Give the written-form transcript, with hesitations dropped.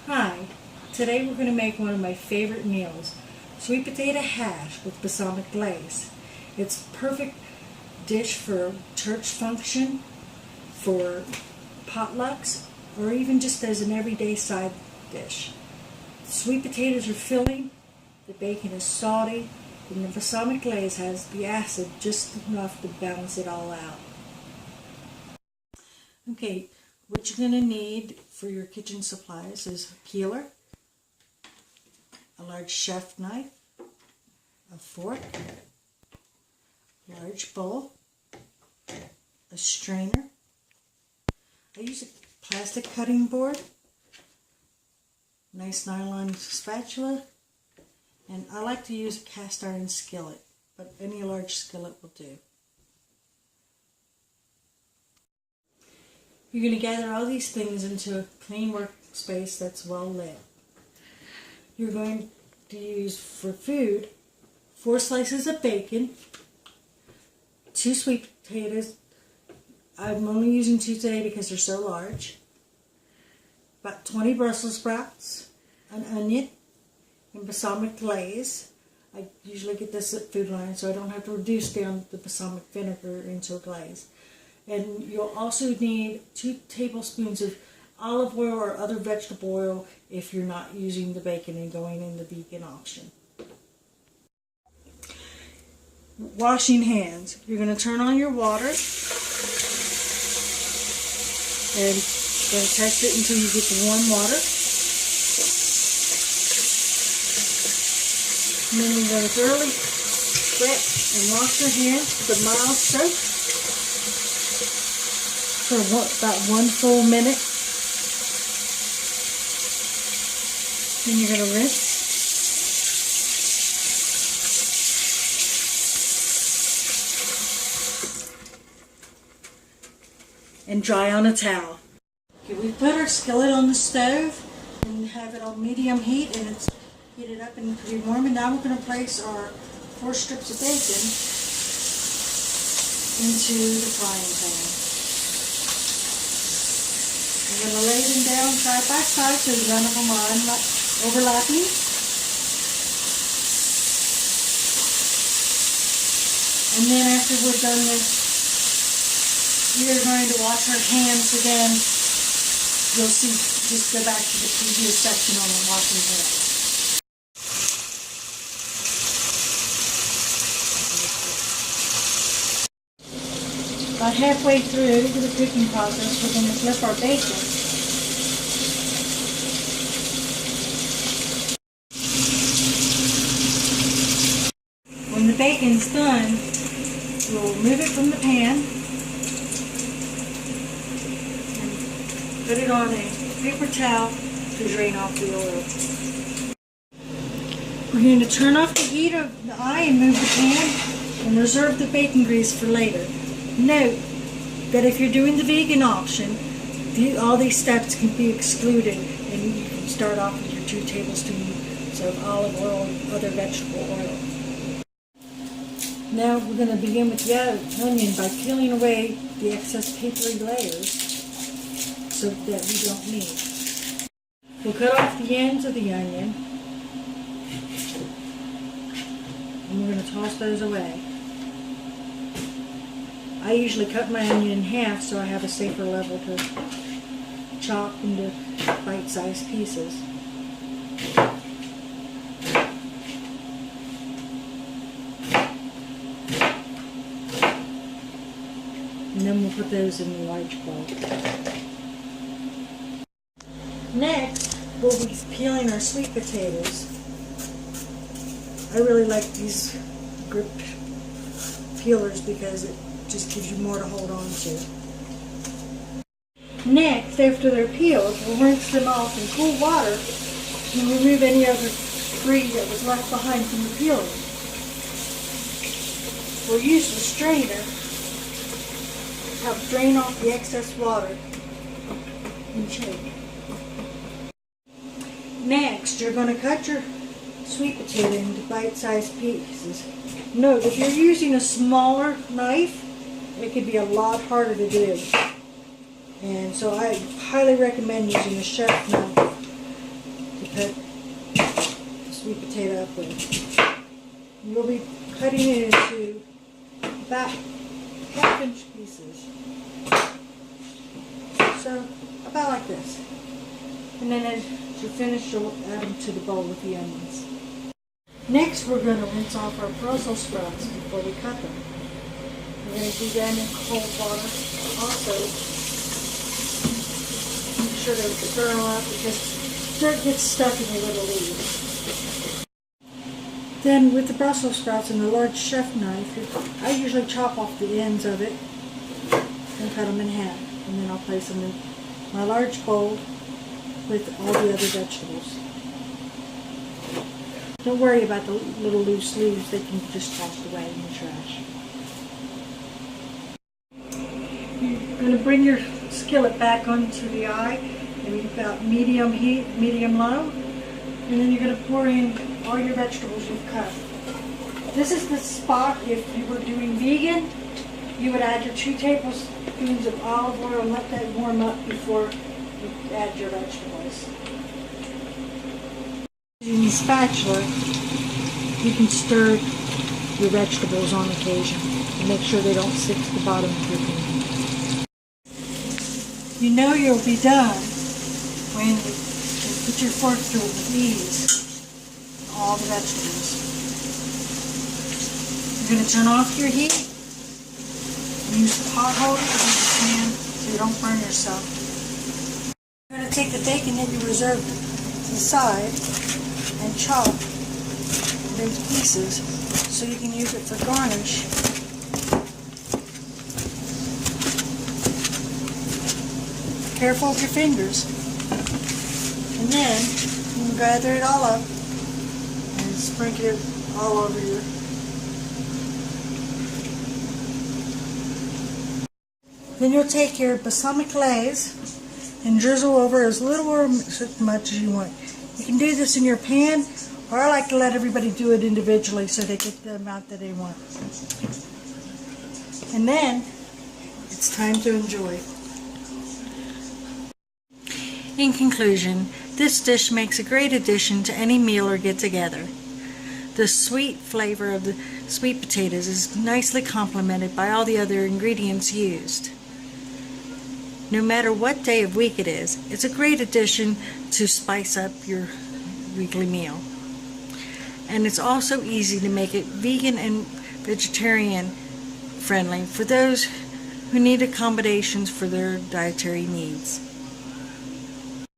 Hi, today we're going to make one of my favorite meals, sweet potato hash with balsamic glaze. It's a perfect dish for church function, for potlucks, or even just as an everyday side dish. Sweet potatoes are filling, the bacon is salty, and the balsamic glaze has the acid just enough to balance it all out. Okay, what you're going to need for your kitchen supplies is a peeler, a large chef knife, a fork, a large bowl, a strainer. I use a plastic cutting board, nice nylon spatula, and I like to use a cast iron skillet, but any large skillet will do. You're going to gather all these things into a clean workspace that's well lit. You're going to use for food 4 slices of bacon, 2 sweet potatoes. I'm only using 2 today because they're so large. About 20 Brussels sprouts, an onion, and balsamic glaze. I usually get this at Food Lion so I don't have to reduce down the balsamic vinegar into a glaze. And you'll also need 2 tablespoons of olive oil or other vegetable oil if you're not using the bacon and going in the vegan option. Washing hands. You're going to turn on your water and going to test it until you get to warm water. And then you're going to thoroughly wet and wash your hands with a mild soap for about 1 full minute. Then you're going to rinse. And dry on a towel. Okay, we put our skillet on the stove and have it on medium heat, and it's heated up and pretty warm. And now we're going to place our 4 strips of bacon into the frying pan. I'm going to lay them down side by side so none of them are overlapping. And then after we're done this, we are going to wash our hands again. You'll see, just go back to the previous section on the washing hands. About halfway through the cooking process, we're going to flip our bacon. When the bacon's done, we'll remove it from the pan and put it on a paper towel to drain off the oil. We're going to turn off the heat of the eye and move the pan and reserve the bacon grease for later. Note that if you're doing the vegan option, all these steps can be excluded, and you can start off with your 2 tablespoons of olive oil and other vegetable oil. Now we're going to begin with the onion by peeling away the excess papery layers so that we don't need. We'll cut off the ends of the onion, and we're going to toss those away. I usually cut my onion in half so I have a safer level to chop into bite-sized pieces. And then we'll put those in the large bowl. Next, we'll be peeling our sweet potatoes. I really like these grip peelers because it just gives you more to hold on to. Next, after they're peeled, we'll rinse them off in cool water and remove any other debris that was left behind from the peeling. We'll use the strainer to help drain off the excess water and shake. Next, you're going to cut your sweet potato into bite-sized pieces. Note, if you're using a smaller knife, it could be a lot harder to do. And so I highly recommend using a chef knife cut the sweet potato up with. You'll be cutting it into about half-inch pieces. So, about like this. And then as you finish, you'll add them to the bowl with the onions. Next, we're going to rinse off our Brussels sprouts before we cut them. We're going to do that in cold water. Also, make sure to stir them up because dirt gets stuck in your little leaves. Then, with the Brussels sprouts and the large chef knife, I usually chop off the ends of it and cut them in half. And then I'll place them in my large bowl with all the other vegetables. Don't worry about the little loose leaves, they can just toss away in the trash. You're going to bring your skillet back onto the eye, maybe about medium heat, medium low, and then you're going to pour in all your vegetables you've cut. This is the spot, if you were doing vegan, you would add your 2 tablespoons of olive oil and let that warm up before you add your vegetables. Using the spatula, you can stir your vegetables on occasion and make sure they don't stick to the bottom of your pan. You know you'll be done when you put your fork through it with ease, all the vegetables. You're going to turn off your heat. Use the pot holder in the pan so you don't burn yourself. You're going to take the bacon that you reserved to the side and chop into pieces so you can use it for garnish. Careful with your fingers. And then you can gather it all up and sprinkle it all over your. Then you'll take your balsamic glaze and drizzle over as little or as much as you want. You can do this in your pan, or I like to let everybody do it individually so they get the amount that they want. And then it's time to enjoy. In conclusion, this dish makes a great addition to any meal or get-together. The sweet flavor of the sweet potatoes is nicely complemented by all the other ingredients used. No matter what day of week it is, it's a great addition to spice up your weekly meal. And it's also easy to make it vegan and vegetarian friendly for those who need accommodations for their dietary needs.